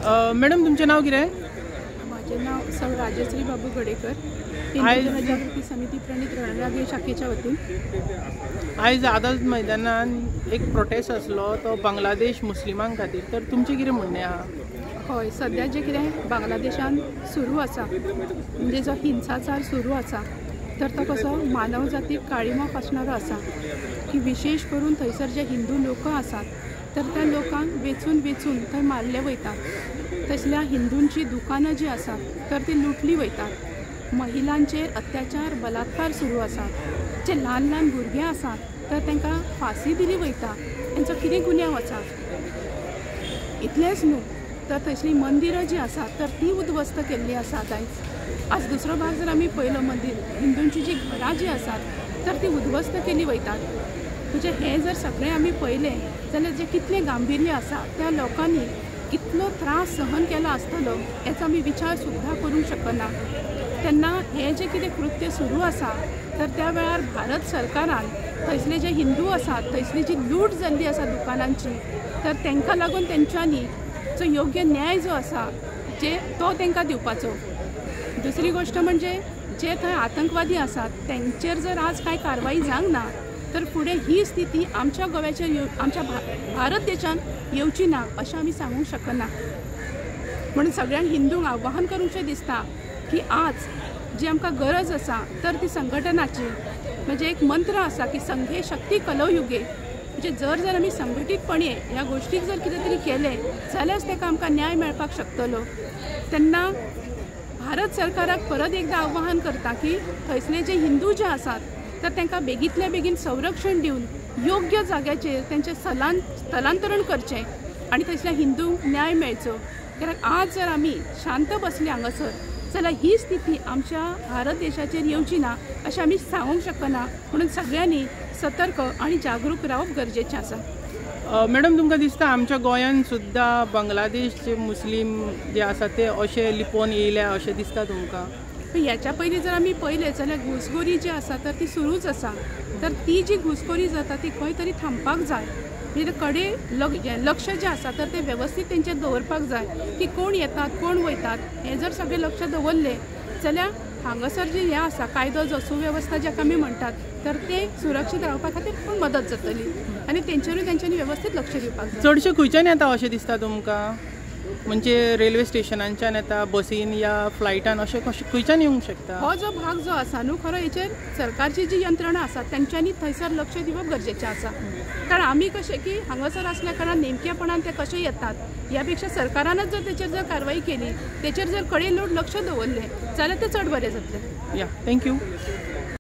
Madam तुमचें नाव कितें? माझे नाव सौ राजश्री बाबू गडेकर, हिंदू जनजागृती समिती प्रणित रणरागे शाखेच्या वतीन आयज आझाद मैदानात एक प्रोटेस्ट आसलो तो बांगलादेश मुस्लिमां खातीर, तर तुमचें कितें म्हणणें आहा? हय, सद्या जे कितें बांगलादेशान सुरू आसा म्हणजे जो हिंसाचार सुरू आसा तर तो कसो मानव जातीक काळिमो आसणारो आसा की विशेष करून थंयसर जे हिंदू लोक आसात तर त्या लोकांक वेचून थंय मारले वयतात। तसल्या हिंदूंची दुकानं जी आसात तर ती लुटली वयतात। महिलांचेर अत्याचार बलात्कार सुरू आसात। जे ल्हान ल्हान भुरगे आसात तर तांकां फाशी दिली वयता। तांचो कितें गुन्यांव आसा? इतलेंच न्हू तर थंयसली मंदिरां जी आसात तर ती उद्ध्वस्त केल्ली आसात। आज दुसरो भाग जर आमी पळयलो मंदिर हिंदूंची जी घरां जी आसात तर ती उद्ध्वस्त केली वयतात। म्हणजे हे जर सगळें आमी पळयलें जाल्यार जे कितलें गांभीर्य आसा त्या लोकांनी कितलो त्रास सहन केला आसतलो हेचो आमी विचार सुद्दां करूंक शकना। तेन्ना हे जे कितें कृत्य सुरू आसा तर त्या वेळार भारत सरकारान थंयसले जे हिंदू आसात थंयसली जी लूट जाल्ली आसा दुकानांची तर तांकां लागून तेंच्यांनी जो योग्य न्याय जो आसा तो तांकां दिवपाचो। दुसरी गोष्ट म्हणजे जे थंय आतंकवादी आसात तांचेर जर आज कांय कारवाई जावंक ना तर फुडें ही स्थिती आमच्या गोव्याचेर आमच्या भारत देशान येवची ना अशें आमी सांगूंक शकना। म्हणून सगळ्यांक हिंदूंक आव्हान करूंकशें दिसता की आज जी आमकां गरज आसा तर ती संघटनाची म्हणजे एक मंत्र आसा की संघे शक्ती कलयुगे। म्हणजे जर आमी संघटीतपणे ह्या गोष्टीक जर कितें तरी केलें जाल्यारच ताका आमकां न्याय मेळपाक शकतलो। तेन्ना भारत सरकाराक परत एकदा आव्हान करता की थंयसले जे हिंदू जे आसात तर तांकां बेगींतल्या बेगीन संरक्षण दिवन योग्य जाग्याचेर तेंचें स्थलांतरण करचें आनी थंयसल्या हिंदूंक न्याय मेळचो। कित्याक आज जर आमी शांत बसले हांगासर जाल्यार ही स्थिती आमच्या भारत देशाचेर येवची ना अशें आमी सांगूंक शकना। म्हणून सगळ्यांनी सतर्क आनी जागरूक रावप गरजेचें आसा। मॅडम तुमकां दिसता आमच्या गोंयान सुद्दां बांगलादेशचे मुस्लीम जे आसा ते अशे लिपोवन येयल्या अशें दिसता तुमकां? ह्याच्या पयलीं जर आमी पळयलें जाल्यार घुसखोरी जी आसा तर ती सुरूच आसा। तर ती जी घुसखोरी जाता ती खंय तरी थांबपाक जाय। म्हणजे कडेन लक्ष जें आसा तर तें वेवस्थीत तेंचेर दवरपाक जाय की कोण येतात कोण वयतात हें जर सगळें लक्ष दवरलें जाल्यार हांगासर जे हें आसा कायदो जो सुवेवस्था जाका आमी म्हणटात तर ते सुरक्षीत रावपा खातीर पूण मदत जातली आनी तेंचेरूय तेंच्यांनी वेवस्थीत लक्ष दिवपाक जाय। चडशे खंयच्यान येता अशें दिसता तुमकां? म्हणजे रेल्वे स्टेशनांच्यान येता, बसीन या फ्लायटान अशें खंयच्यान येवंक शकता? हो जो भाग जो आसा न्हू खरो हेचेर सरकारची जी यंत्रणा आसा तेंच्यांनी थंयसर लक्ष दिवप गरजेचें आसा। कारण आमी कशें की हांगासर आसल्या कारणान नेमकेपणान ते कशे येतात ह्या पेक्षा सरकारानच जर तेचेर जर कारवाई केली तेचेर जर कडेलोट लक्ष दवरलें जाल्यार तें चड बरें जातलें। या, थँक्यू।